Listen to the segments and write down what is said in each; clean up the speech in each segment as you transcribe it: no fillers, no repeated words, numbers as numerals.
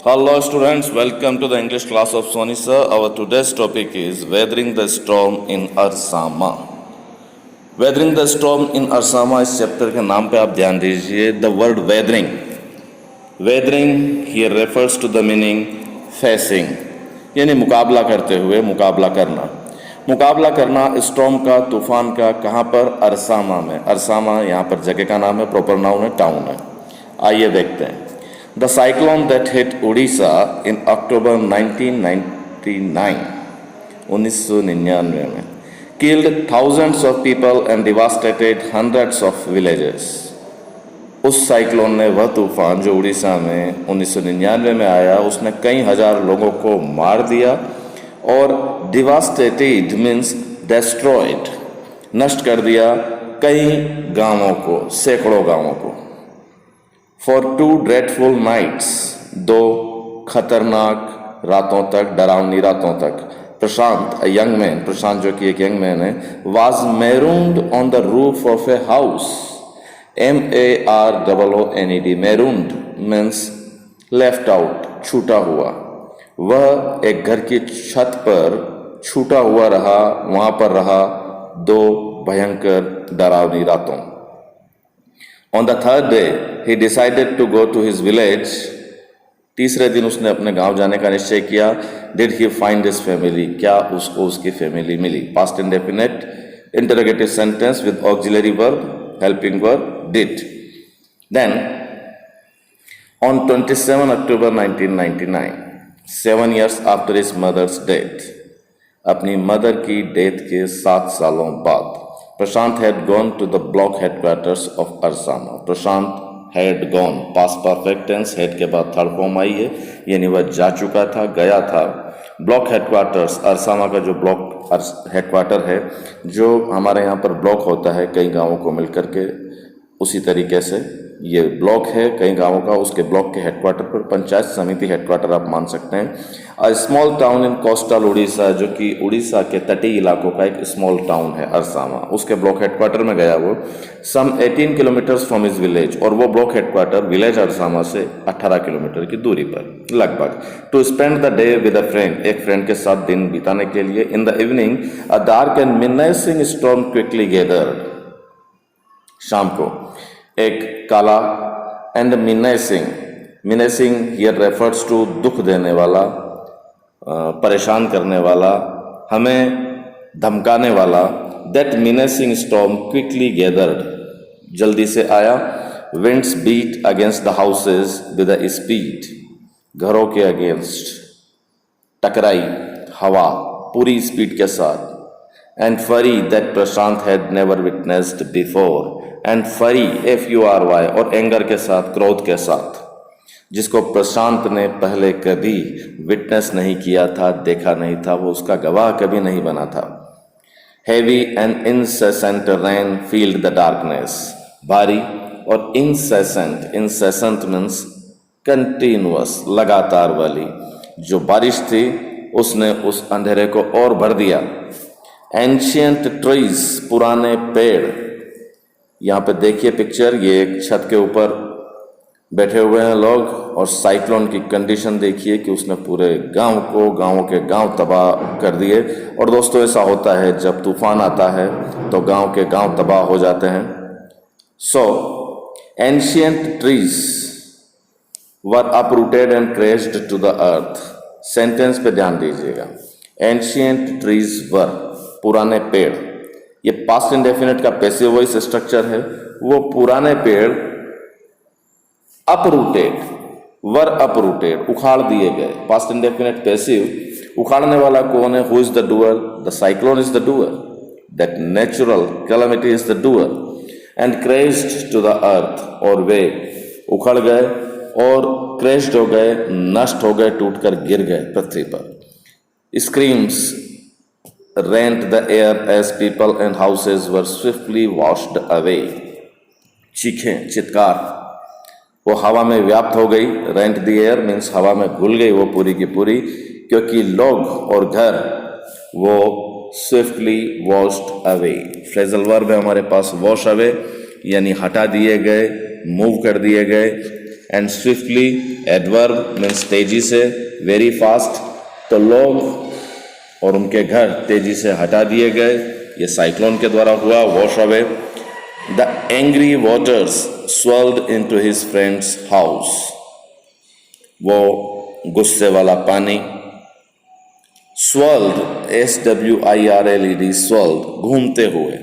Hello students, welcome to the English class of Soni sir. Our today's topic is weathering the storm in Arsama. Weathering the storm in Arsama इस chapter के नाम पे आप ध्यान दीजिए. The word weathering. Weathering here refers to the meaning facing, यानी मुकाबला करते हुए, मुकाबला करना. मुकाबला करना स्टॉर्म का, तूफान का. कहाँ पर? अरसामा में. अरसामा यहाँ पर जगह का नाम है, प्रॉपर नाउन है, टाउन है. आइए देखते हैं. The cyclone that hit Odisha in October 1999 1999 में killed thousands of people and devastated hundreds of villages. उस साइक्लोन ने, वह तूफान जो उड़ीसा में 1999 में आया, उसने कई हजार लोगों को मार दिया. और devastated means destroyed, नष्ट कर दिया कई गांवों को, सैकड़ों गांवों को. For 2 dreadful nights, 2 खतरनाक रातों तक, डरावनी रातों तक. प्रशांत, a young man, प्रशांत जो कि एक यंग मैन है, was marooned on the roof of a house. MAROONED, marooned means left out, छूटा हुआ. वह एक घर की छत पर छूटा हुआ रहा, वहां पर रहा 2 भयंकर डरावनी रातों. On the third day, he decided to go to his village. तीसरे दिन उसने अपने गांव जाने का निश्चय किया. Did he find his family? क्या उसको उसकी family milli? Past indefinite interrogative sentence with auxiliary verb, helping verb, did. Then, on 27 October 1999, 7 years after his mother's death, अपनी मदर की डेथ के 7 सालों बाद, Prashant had gone to the block headquarters of Arsama. Prashant had gone, past perfect tense, head के बाद third form I है, यानी वह जा चुका था, गया था. ब्लॉक हेडक्वार्टर्स, अरसामा का जो ब्लॉक हेडक्वार्टर है, जो हमारे यहाँ पर ब्लॉक होता है कई गांवों को मिलकर के, उसी तरीके से ये ब्लॉक है कई गांवों का. उसके ब्लॉक के हेडक्वार्टर पर पंचायत समिति हेडक्वार्टर आप मान सकते हैं. A small town in coastal Orissa, जो कि उड़ीसा के तटीय इलाकों का एक स्मॉल टाउन है अरसामा. उसके ब्लॉक हेडक्वार्टर में गया वो. सम 18 किलोमीटर्स फ्रॉम हिज विलेज, और वो ब्लॉक हेडक्वार्टर विलेज अरसामा से 18 किलोमीटर की दूरी पर लगभग. To spend the day with a friend, एक फ्रेंड के साथ दिन बिताने के लिए. In the evening a dark and midnight storm quickly gathered, शाम को एक काला and menacing, menacing here refers to दुख देने वाला, परेशान करने वाला, हमें धमकाने वाला. That menacing storm quickly gathered, जल्दी से आया. Winds beat against the houses with a speed, घरों के अगेंस्ट टकराई हवा पूरी स्पीड के साथ. एंड फरी that Prashant had never witnessed before, and फरी FURY, और एंगर के साथ, क्रोध के साथ, जिसको प्रशांत ने पहले कभी विटनेस नहीं किया था, देखा नहीं था, वो उसका गवाह कभी नहीं बना था. Heavy and incessant rain field the darkness, भारी और इंसेसेंट, इंसेसेंट मीन्स कंटिन्यूअस, लगातार वाली जो बारिश थी, उसने उस अंधेरे को और भर दिया. एंशियंट ट्रीज, पुराने पेड़. यहाँ पे देखिए पिक्चर, ये एक छत के ऊपर बैठे हुए हैं लोग, और साइक्लोन की कंडीशन देखिए कि उसने पूरे गांव को, गांवों के गांव तबाह कर दिए. और दोस्तों ऐसा होता है, जब तूफान आता है तो गांव के गांव तबाह हो जाते हैं. So ancient trees were uprooted and crashed to the earth. Sentence पे ध्यान दीजिएगा. एंशियंट ट्रीज वर, पुराने पेड़. ये पास्ट इंडेफिनिट का पैसिव वॉइस स्ट्रक्चर है. वो पुराने पेड़ अपरूटेड, वर अपरूटेड, उखाड़ दिए गए. Past indefinite passive. उखाड़ने वाला कौन है? Who is the doer? The cyclone is the doer. That natural calamity is the doer. And crashed to the earth, और वे उखड़ गए और क्रेश्ड हो गए, नष्ट हो गए, टूटकर गिर गए पृथ्वी पर. Screams rent the air as people and houses were swiftly washed away. चीखें, चित्कार, वो हवा में व्याप्त हो गई. रेंट द एयर मीन्स हवा में घुल गई वो पूरी की पूरी, क्योंकि लोग और घर वो swiftly washed away. Phrasal verb है हमारे पास, वॉश अवे, यानी हटा दिए गए, मूव कर दिए गए. एंड स्विफ्टली एडवर्ब मीन्स तेजी से, वेरी फास्ट, तो लोग और उनके घर तेजी से हटा दिए गए, ये साइक्लोन के द्वारा हुआ, wash away. The angry waters swelled into his friends house, वो गुस्से वाला पानी, स्वेल्ड SWIRLED, स्वेल्ड घूमते हुए,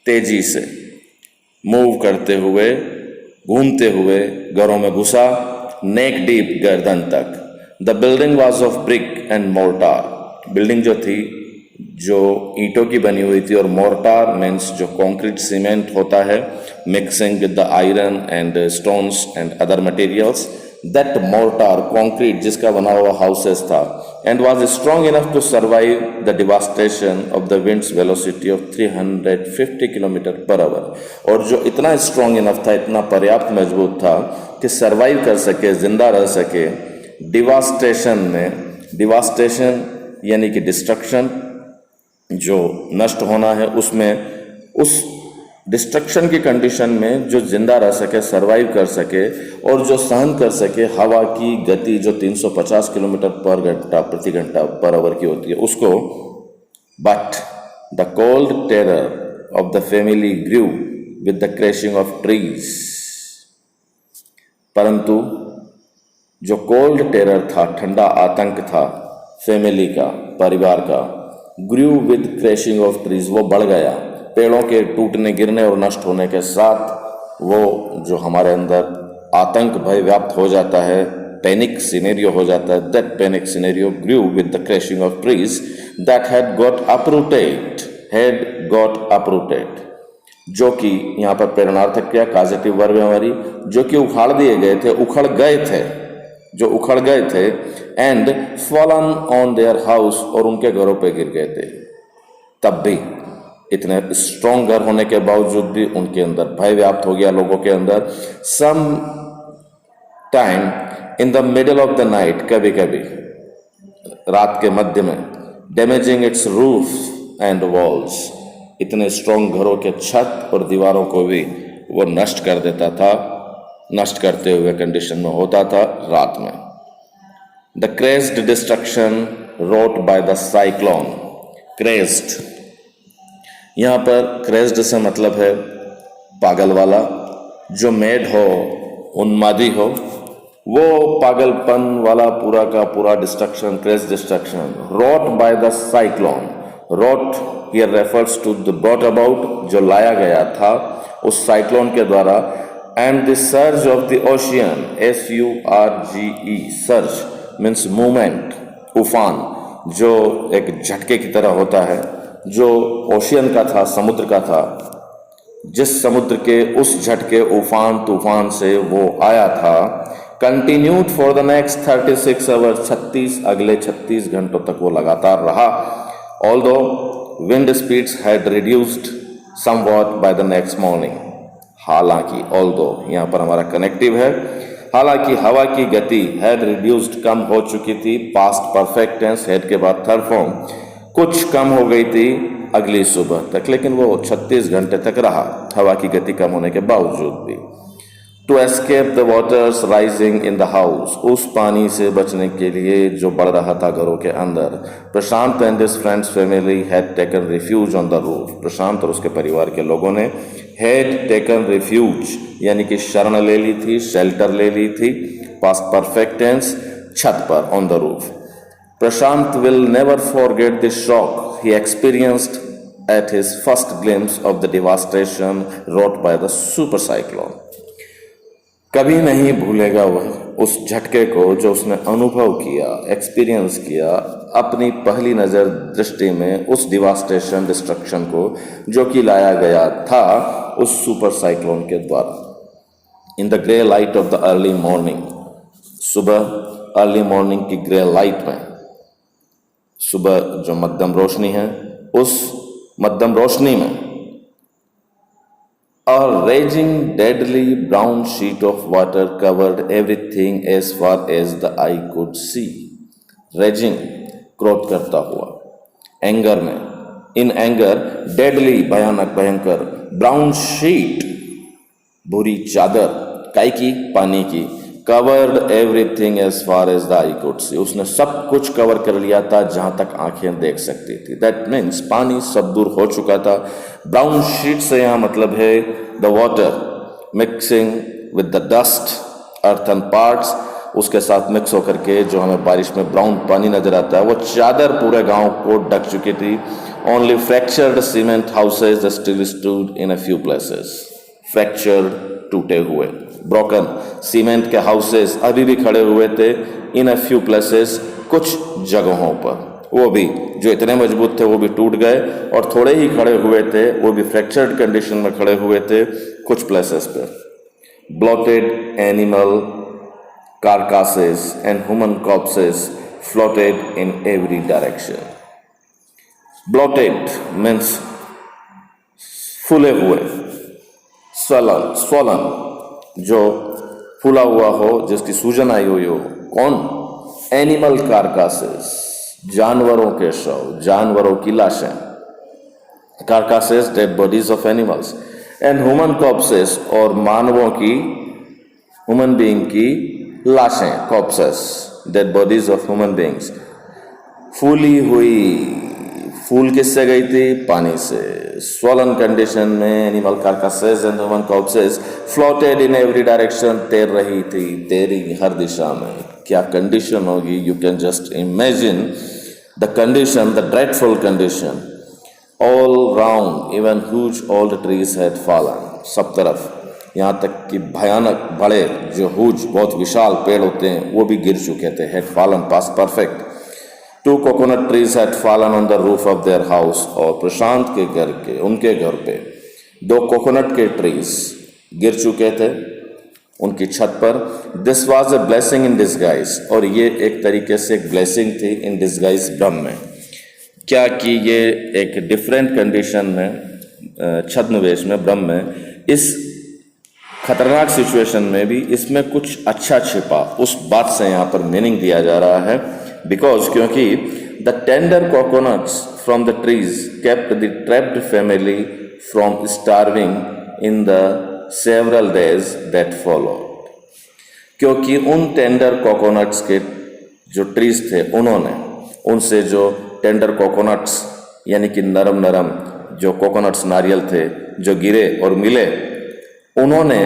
तेजी से, मूव करते हुए, घूमते हुए घरों में घुसा, नेक डीप गर्दन तक। The building was of brick and mortar, building जो थी जो ईंटों की बनी हुई थी, और मोर्टार मीन्स जो कंक्रीट सीमेंट होता है, mixing with the iron and stones and other materials. That mortar concrete जिसका बना हुआ हाउसेस था, and was strong enough to survive the devastation of the winds velocity of 350 kilometre per hour, और जो इतना strong enough था, इतना पर्याप्त मजबूत था कि सर्वाइव कर सके, जिंदा रह सके डिवास्टेशन में। डिवास्टेशन यानी कि डिस्ट्रक्शन, जो नष्ट होना है, उसमें उस डिस्ट्रक्शन की कंडीशन में जो जिंदा रह सके, सरवाइव कर सके, और जो सहन कर सके हवा की गति जो 350 किलोमीटर पर घंटा प्रति घंटा पर आवर की होती है, उसको। But the cold terror of the family grew with the crashing of trees, परंतु जो कोल्ड टेरर था, ठंडा आतंक था फैमिली का, परिवार का, ग्रू विद क्रैशिंग ऑफ ट्रीज, वो बढ़ गया पेड़ों के टूटने, गिरने और नष्ट होने के साथ। वो जो हमारे अंदर आतंक, भय व्याप्त हो जाता है, पैनिक सिनेरियो हो जाता है, that panic scenario grew with the crashing of trees that had got uprooted, जो कि यहाँ पर प्रेरणार्थक क्या, काजेटिव वर्ब है हमारी, जो कि उखाड़ दिए गए थे, उखड़ गए थे, जो उखड़ गए थे, and fallen on their house, और उनके घरों पे गिर गए थे। तब भी इतने स्ट्रॉन्ग घर होने के बावजूद भी उनके अंदर भय व्याप्त हो गया लोगों के अंदर। Some time in the middle of the night, कभी कभी रात के मध्य में, damaging its roof and walls, इतने स्ट्रॉन्ग घरों के छत और दीवारों को भी वो नष्ट कर देता था, नष्ट करते हुए कंडीशन में होता था रात में। The crazed destruction wrought by the cyclone, crazed, यहाँ पर क्रेज्ड से मतलब है पागल वाला, जो मेड हो, उन्मादी हो, वो पागलपन वाला पूरा का पूरा destruction, crazed destruction, wrought by the cyclone. Wrought here refers to the brought about, जो लाया गया था उस साइक्लोन के द्वारा, and the surge of the ocean, SURGE, surge means movement, उफान, जो एक झटके की तरह होता है, जो ओशियन का था, समुद्र का था, जिस समुद्र के उस झटके, उफान, तूफान से वो आया था, continued for the next 36 hours, अगले 36 घंटों तक वो लगातार रहा। Although wind speeds had reduced somewhat by the next morning, हालांकि, ऑल्दो यहाँ पर हमारा कनेक्टिव है, हालांकि हवा की गति हैड रिड्यूस्ड, कम हो चुकी थी, पास्ट परफेक्ट टेंस, हैड के बाद थर्ड फॉर्म, कुछ कम हो गई थी अगली सुबह तक, लेकिन वो 36 घंटे तक रहा हवा की गति कम होने के बावजूद भी। To escape the waters rising in the house, उस पानी से बचने के लिए जो बढ़ रहा था घरों के अंदर, Prashant and his friends family had taken refuge on the roof, Prashant और उसके परिवार के लोगों ने हैड टेकन रिफ्यूज यानी कि शरण ले ली थी, शेल्टर ले ली थी, पास्ट परफेक्ट टेंस, छत पर, on the roof. Prashant will never forget the shock he experienced at his first glimpse of the devastation wrought by the super cyclone. कभी नहीं भूलेगा वह उस झटके को जो उसने अनुभव किया, एक्सपीरियंस किया अपनी पहली नज़र दृष्टि में, उस डिवास्टेशन, डिस्ट्रक्शन को जो कि लाया गया था उस सुपर साइक्लोन के द्वारा। In the grey light of the early morning, सुबह अर्ली मॉर्निंग की ग्रे लाइट में, सुबह जो मध्यम रोशनी है, उस मध्यम रोशनी में, a raging deadly brown sheet of water covered everything as far as the eye could see. Raging, क्रोध करता हुआ, एंगर में, इन एंगर, डेडली, भयानक, भयंकर, ब्राउन शीट, भूरी चादर, काई की, पानी की, covered everything as far as the eye could see, उसने सब कुछ कवर कर लिया था जहां तक आंखें देख सकती थी। दैट मीन्स पानी सब दूर हो चुका था। ब्राउन शीट से यहाँ मतलब है the water mixing with the dust earthen parts, उसके साथ मिक्स होकर के जो हमें बारिश में ब्राउन पानी नजर आता है, वो चादर पूरे गांव को ढक चुकी थी। Only fractured cement houses still stood in a few places, fractured टूटे हुए, ब्रोकन सीमेंट के हाउसेस अभी भी खड़े हुए थे इन अ फ्यू प्लेसेस, कुछ जगहों पर, वो भी जो इतने मजबूत थे वो भी टूट गए, और थोड़े ही खड़े हुए थे वो भी फ्रैक्चर्ड कंडीशन में खड़े हुए थे कुछ प्लेसेस पर। Blotted animal carcasses and human corpses floated in every direction. Bloated means फूले हुए, swollen जो फूला हुआ हो, जिसकी सूजन आई हुई हो। कौन? एनिमल कार्कासेस, जानवरों के शव, जानवरों की लाशें। Carcasses dead bodies of animals, and human corpses और मानवों की, ह्यूमन बीइंग की लाशें, corpses dead bodies of human beings. फूली हुई, फूल किससे गई थी? पानी से। स्वॉलन कंडीशन में animal carcasses and human corpses floated in every direction, तैर रही थी, तैरी हर दिशा में। क्या कंडीशन होगी? You can just imagine the condition, the dreadful condition. All round even huge old trees had fallen, सब तरफ यहाँ तक कि भयानक बड़े जो हुज बहुत विशाल पेड़ होते हैं वो भी गिर चुके थे। Had fallen past perfect. 2 coconut trees had fallen on the roof of their house, और प्रशांत के घर के, उनके घर पे 2 कोकोनट के ट्रीज गिर चुके थे उनकी छत पर। This was a blessing in disguise, और ये एक तरीके से एक ब्लेसिंग थी इन डिस्गाइज, भ्रम में। क्या कि ये एक डिफरेंट कंडीशन में, छद्मवेश में, भ्रम में, इस खतरनाक सिचुएशन में भी इसमें कुछ अच्छा छिपा, उस बात से यहाँ पर मीनिंग दिया जा रहा है। बिकॉज क्योंकि the tender coconuts from the trees kept the trapped family from starving in the several days that followed, क्योंकि उन टेंडर कोकोनट्स के जो ट्रीज थे, उन्होंने उनसे जो टेंडर कोकोनट्स यानी कि नरम नरम जो कोकोनट्स, नारियल थे जो गिरे और मिले, उन्होंने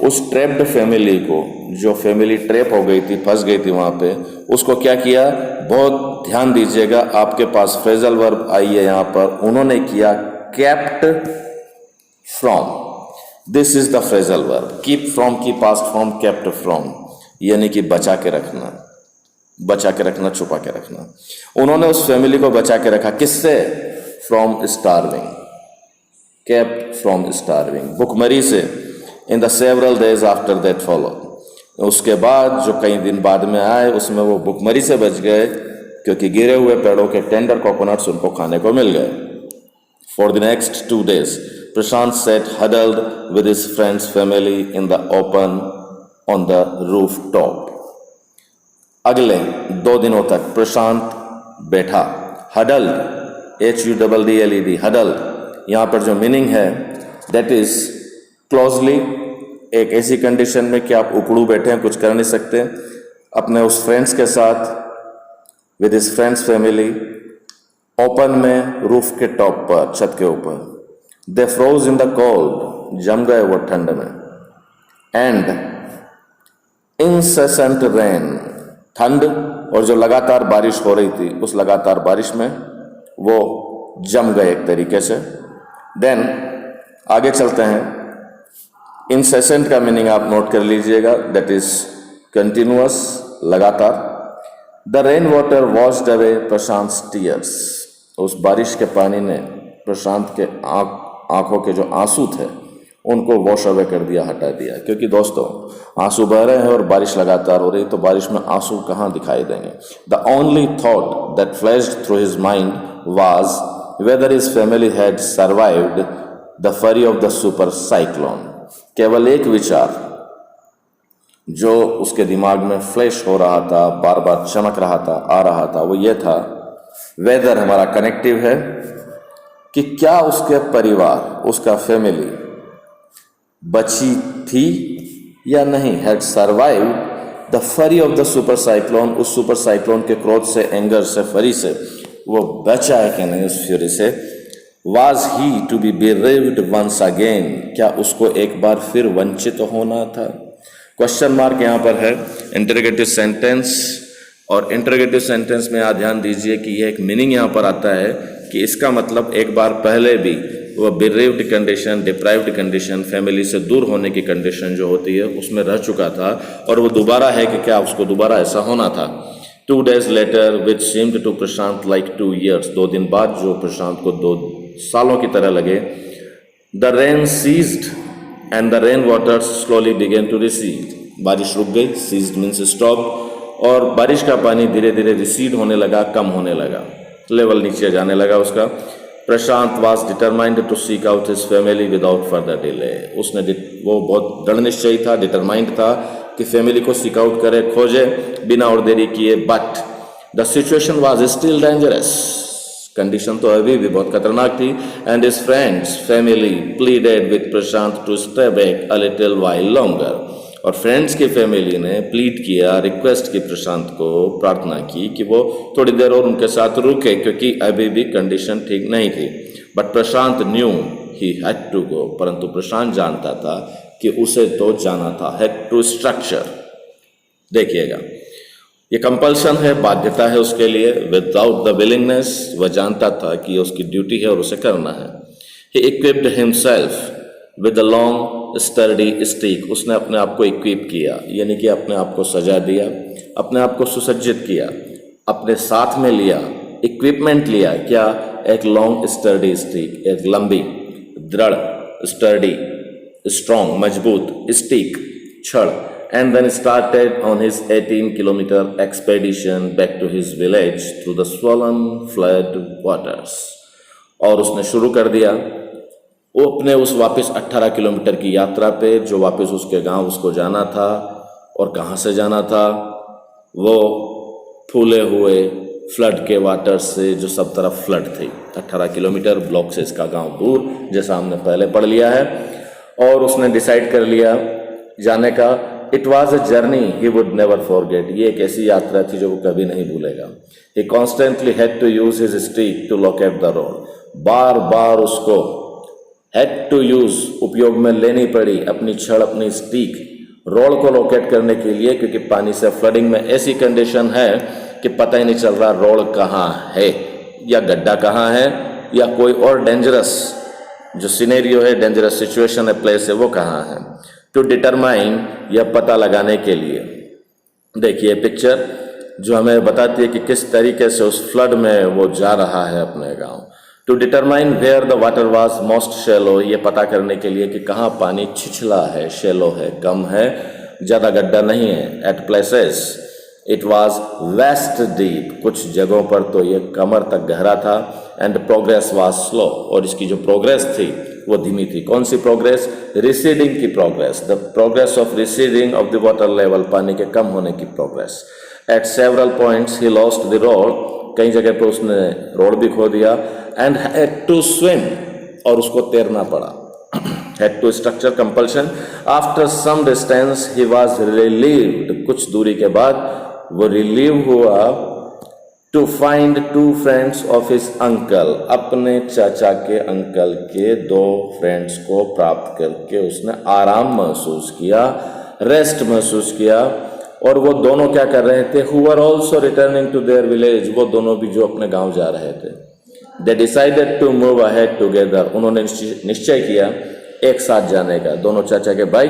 उस ट्रैप्ड फैमिली को, जो फैमिली ट्रैप हो गई थी, फंस गई थी वहां पे, उसको क्या किया? बहुत ध्यान दीजिएगा, आपके पास फ्रेजल वर्ब आई है यहाँ पर। उन्होंने किया kept from, this is the phrasal verb. Keep from की पास्ट फॉर्म केप्ट फ्रॉम, यानी कि बचा के रखना, बचा के रखना, छुपा के रखना। उन्होंने उस फैमिली को बचा के रखा, किससे? From starving, kept from starving, भुखमरी से। In the several days after that follow, उसके बाद जो कई दिन बाद में आए उसमें वो भुखमरी से बच गए, क्योंकि गिरे हुए पेड़ों के टेंडर कोकोनट्स उनको खाने को मिल गए। For the next 2 days Prashant set huddled with his friends family in the open on the roof top. अगले 2 दिनों तक प्रशांत बैठा, हडल्ड, HUDDLED, हडल्ड, यहाँ पर जो मीनिंग है दैट इज क्लोजली, एक ऐसी कंडीशन में कि आप उकड़ू बैठे हैं, कुछ कर नहीं सकते, अपने उस फ्रेंड्स के साथ, with his friends family, open में, रूफ के टॉप पर, छत के ऊपर। दे फ्रोज इन द कोल्ड, जम गए वो ठंड में। एंड इंसेसेंट रेन, ठंड और जो लगातार बारिश हो रही थी, उस लगातार बारिश में वो जम गए एक तरीके से। देन आगे चलते हैं। इंसेसेंट का मीनिंग आप नोट कर लीजिएगा, दैट इज कंटिन्यूअस, लगातार। The rain water washed away Prashant tears, उस बारिश के पानी ने प्रशांत के आंखों के जो आंसू थे उनको वॉश अवे कर दिया, हटा दिया। क्योंकि दोस्तों आंसू बह रहे हैं और बारिश लगातार हो रही, तो बारिश में आंसू कहाँ दिखाई देंगे। The only thought that flashed through his mind was weather his family had survived the फरी ऑफ द सुपर साइक्लोन। केवल एक विचार जो उसके दिमाग में फ्लैश हो रहा था, बार बार चमक रहा था, आ रहा था, वो ये था, वेदर हमारा कनेक्टिव है, कि क्या उसके परिवार, उसका फैमिली बची थी या नहीं। हैड सर्वाइव द फरी ऑफ द सुपर साइक्लोन, उस सुपर साइक्लोन के क्रोध से, एंगर से, फरी से वो बचा है कि नहीं उस फ्यूरी से। Was he to be bereaved once again, क्या उसको एक बार फिर वंचित होना था? क्वेश्चन मार्क यहाँ पर है। इंटरोगेटिव सेंटेंस, और इंटरोगेटिव सेंटेंस में आप ध्यान दीजिए कि ये एक मीनिंग यहाँ पर आता है कि इसका मतलब एक बार पहले भी वो bereaved condition, deprived condition, family से दूर होने की कंडीशन जो होती है उसमें रह चुका था, और वो दोबारा है कि क्या उसको दोबारा ऐसा होना था। 2 days later, which seemed to Prashant like 2 years, 2 दिन बाद जो प्रशांत को 2 सालों की तरह लगे। The rain ceased and the rain waters slowly began to recede, बारिश रुक गई, ceased means stop, और बारिश का पानी धीरे धीरे रिसीड होने लगा, कम होने लगा, लेवल नीचे जाने लगा उसका। प्रशांत was determined to seek out his family without further delay, वो बहुत दृढ़ निश्चयी था, डिटरमाइंड था कि फैमिली को सीक आउट करे, खोजे बिना और देरी किए। But the situation was still dangerous, condition तो अभी भी बहुत खतरनाक थी। And his friends family pleaded with Prashant to stay back a little while longer, और फ्रेंड्स की फैमिली ने प्लीड किया, रिक्वेस्ट की, प्रशांत को प्रार्थना की कि वो थोड़ी देर और उनके साथ रुके, क्योंकि अभी भी कंडीशन ठीक नहीं थी। But Prashant knew he had to go, परंतु प्रशांत जानता था कि उसे तो जाना था। हैड टू स्ट्रक्चर, देखिएगा ये कंपल्शन है, बाध्यता है उसके लिए। विदाउट द विलिंगनेस, वह जानता था कि ये उसकी ड्यूटी है और उसे करना है। He equipped himself with a long sturdy stick, उसने अपने आप को इक्विप किया, यानी कि अपने आप को सजा दिया, अपने आप को सुसज्जित किया, अपने साथ में लिया, इक्विपमेंट लिया। क्या? एक लॉन्ग स्टर्डी स्टिक, एक लंबी, दृढ़, स्टर्डी, स्ट्रॉन्ग, मजबूत, स्टिक, छड़। And then started on his 18-kilometer expedition back to his village through the swollen flood waters, और उसने शुरू कर दिया वो अपने उस वापस 18 किलोमीटर की यात्रा पे, जो वापस उसके गांव उसको जाना था। और कहाँ से जाना था? वो फूले हुए फ्लड के वाटर से, जो सब तरफ फ्लड थी। 18 किलोमीटर ब्लॉक से इसका गांव दूर, जैसा हमने पहले पढ़ लिया है। और उसने डिसाइड कर लिया जाने का। It was a journey he would never forget, ये एक ऐसी यात्रा थी जो वो कभी नहीं भूलेगा। He constantly had to use his stick to locate the road, बार बार उसको हैड टू यूज, उपयोग में लेनी पड़ी अपनी छड़, अपनी स्टिक, रोड को लोकेट करने के लिए, क्योंकि पानी से फ्लडिंग में ऐसी कंडीशन है कि पता ही नहीं चल रहा रोड कहाँ है, या गड्ढा कहाँ है, या कोई और डेंजरस जो सिनेरियो है, डेंजरस सिचुएशन है, प्लेस है, वो कहाँ है। टू डिटरमाइन, यह पता लगाने के लिए। देखिए पिक्चर जो हमें बताती है कि किस तरीके से उस फ्लड में वो जा रहा है अपने गांव। To determine where the water was most shallow, ये पता करने के लिए कि कहाँ पानी छिछला है, शेलो है, कम है, ज़्यादा गड्ढा नहीं है। At places it was waist deep, कुछ जगहों पर तो ये कमर तक गहरा था। एंड प्रोग्रेस वॉज स्लो, और इसकी जो प्रोग्रेस थी वो धीमी थी। कौन सी प्रोग्रेस? रिसीडिंग की progress, the progress of receding of the water level, पानी के कम होने की progress. Eight several points he lost the road, कई जगह पे उसने रोड भी खो दिया। एंड हैड टू स्विम, और उसको तैरना पड़ा। Had to structure compulsion. After some distance he was relieved, कुछ दूरी के बाद वो रिलीव हुआ। To find 2 friends of his uncle, अपने चाचा के अंकल के 2 फ्रेंड्स को प्राप्त करके उसने आराम महसूस किया, रेस्ट महसूस किया। और वो दोनों क्या कर रहे थे? Who were also returning to their village, वो दोनों भी जो अपने गांव जा रहे थे। They decided to move ahead together, उन्होंने निश्चय किया एक साथ जाने का। दोनों चाचा के भाई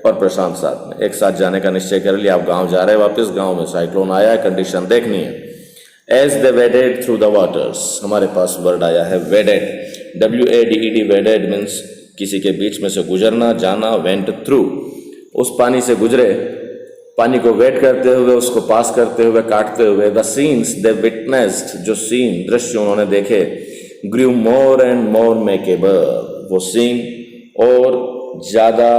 और प्रशांत साथ में एक साथ जाने का निश्चय कर लिया। आप गांव जा रहे हैं, वापस गांव में साइक्लोन आया है, कंडीशन देखनी है। As they waded through the waters, हमारे पास वर्ड आया है वेडेड, WADED, वेडेड मीन्स किसी के बीच में से गुजरना, जाना। वेंट थ्रू, उस पानी से गुजरे, पानी को वेट करते हुए, उसको पास करते हुए, काटते हुए। द सीन्स दे विटनेस्ड, जो सीन, दृश्य उन्होंने देखे। ग्रू मोर एंड मोर मेकेबल, वो सीन और ज़्यादा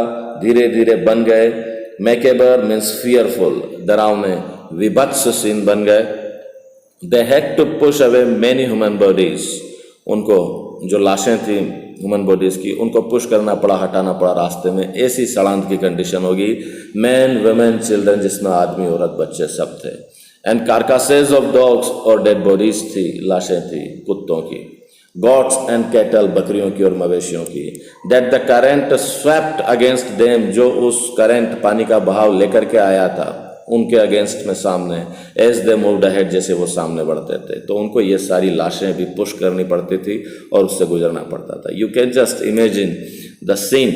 धीरे धीरे बन गए। मेकेबर मीन्स फियरफुल, डरावने, विभत्स सीन बन गए। They had to push away many human bodies, उनको जो लाशें थी ह्यूमन बॉडीज़ की, उनको पुश करना पड़ा, हटाना पड़ा रास्ते में। ऐसी सड़ांत की कंडीशन होगी, मैन वुमेन चिल्ड्रन, जिसमें आदमी औरत बच्चे सब थे। एंड कारकासेस ऑफ डॉग्स, और डेड बॉडीज थी, लाशें थी कुत्तों की। गॉट्स एंड कैटल, बकरियों की और मवेशियों की। That the current swept against them, जो उस करंट पानी का बहाव लेकर के आया था उनके अगेंस्ट में सामने। एज दे मूव्ड अहेड, जैसे वो सामने बढ़ते थे तो उनको ये सारी लाशें भी पुश करनी पड़ती थी और उससे गुजरना पड़ता था। You can just imagine the scene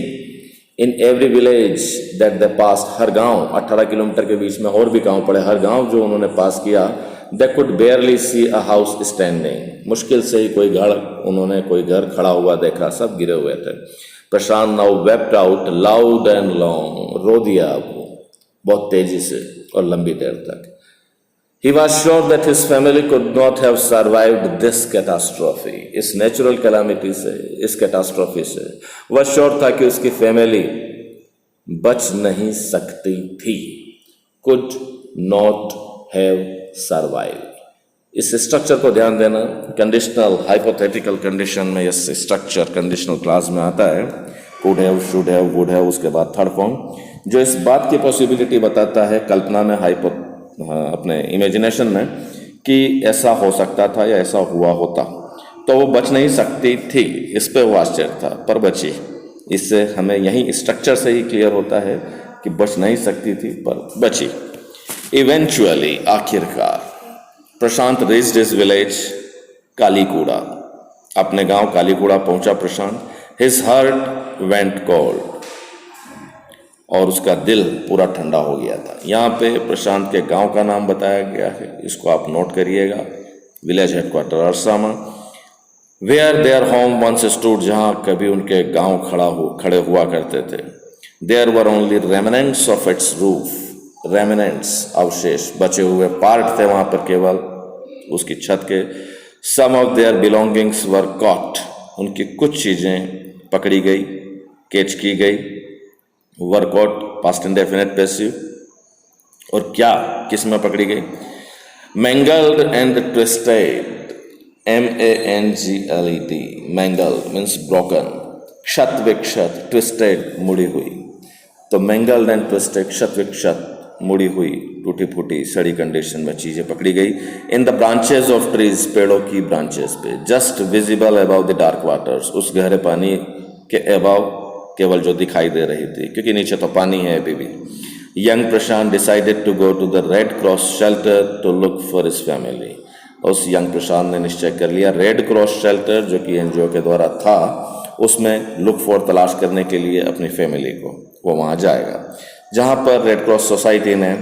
in every village that they pass. हर गांव, 18 किलोमीटर के बीच में और भी गांव पड़े, हर गांव जो उन्होंने पास किया, they could barely see a house standing, मुश्किल से ही कोई घर खड़ा हुआ देखा, सब गिरे हुए थे। Prashant now wept out loud and long, रो दिया बहुत तेजी से और लंबी देर तक। He was sure that his family could not have survived this catastrophe, इस नेचुरल कैलामिटी से, इस कैटास्ट्रॉफी से वह श्योर था कि उसकी फैमिली बच नहीं सकती थी। could not have survived। इस स्ट्रक्चर को ध्यान देना, कंडीशनल हाइपोथेटिकल कंडीशन में यह स्ट्रक्चर कंडीशनल क्लास में आता है। could have, should have, would have, उसके बाद थर्ड फॉर्म, जो इस बात की पॉसिबिलिटी बताता है कल्पना में, अपने इमेजिनेशन में, कि ऐसा हो सकता था या ऐसा हुआ होता, तो वो बच नहीं सकती थी। इस पे वो आश्चर्य था, पर बची। इससे हमें यही स्ट्रक्चर से ही क्लियर होता है कि बच नहीं सकती थी पर बची। इवेंचुअली, आखिरकार, प्रशांत रीच्ड हिज विलेज कालीकूड़ा, अपने गांव कालीकूड़ा पहुंचा प्रशांत। हिज हार्ट वेंट कोल्ड, और उसका दिल पूरा ठंडा हो गया था। यहाँ पे प्रशांत के गांव का नाम बताया गया है, इसको आप नोट करिएगा। Village headquarter Erasama, where their home once stood, जहाँ कभी उनके गांव खड़े हुआ करते थे। There were only remnants of its roof, remnants, अवशेष, बचे हुए पार्ट थे वहाँ पर केवल उसकी छत के। Some of their belongings were caught, उनकी कुछ चीज़ें पकड़ी गई, कैच की गई। वर्कआउट पास्ट इंडेफिनिट पैसिव, और क्या, किस में पकड़ी गई? Mangled and twisted, MANGLED, mangled means broken, क्षत विक्षत, ट्विस्टेड मुड़ी हुई। तो मैंगल्ड एंड ट्विस्टेड, क्षत विक्षत, मुड़ी हुई, टूटी फूटी, सड़ी कंडीशन में चीजें पकड़ी गई। In the branches of trees, पेड़ों की ब्रांचेस पे। Just visible about the dark waters, उस गहरे पानी के अबाव, केवल जो दिखाई दे रही थी, क्योंकि नीचे तो पानी है अभी भी। Young Prashant decided to go to the Red Cross shelter to look for his family. उस यंग प्रशांत ने निश्चय कर लिया, रेड क्रॉस शेल्टर जो कि NGO के द्वारा था, उसमें लुक फॉर, तलाश करने के लिए अपनी फैमिली को, वो वहाँ जाएगा जहाँ पर रेड क्रॉस सोसाइटी ने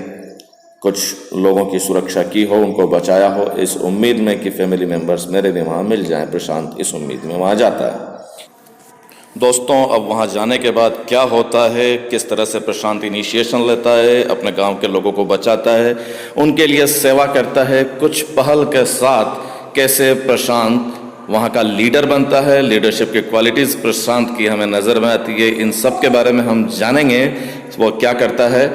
कुछ लोगों की सुरक्षा की हो, उनको बचाया हो, इस उम्मीद में कि फैमिली मेम्बर्स मेरे भी वहाँ मिल जाएं। प्रशांत इस उम्मीद में वहाँ जाता है। दोस्तों, अब वहाँ जाने के बाद क्या होता है, किस तरह से प्रशांत इनिशिएशन लेता है, अपने गांव के लोगों को बचाता है, उनके लिए सेवा करता है, कुछ पहल के साथ कैसे प्रशांत वहाँ का लीडर बनता है, लीडरशिप की क्वालिटीज़ प्रशांत की हमें नज़र में आती है, इन सब के बारे में हम जानेंगे वो क्या करता है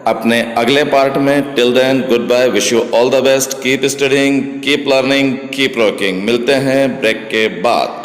अपने अगले पार्ट में। Till then, goodbye, wish you all the best, keep studying, keep learning, keep rocking. मिलते हैं ब्रेक के बाद।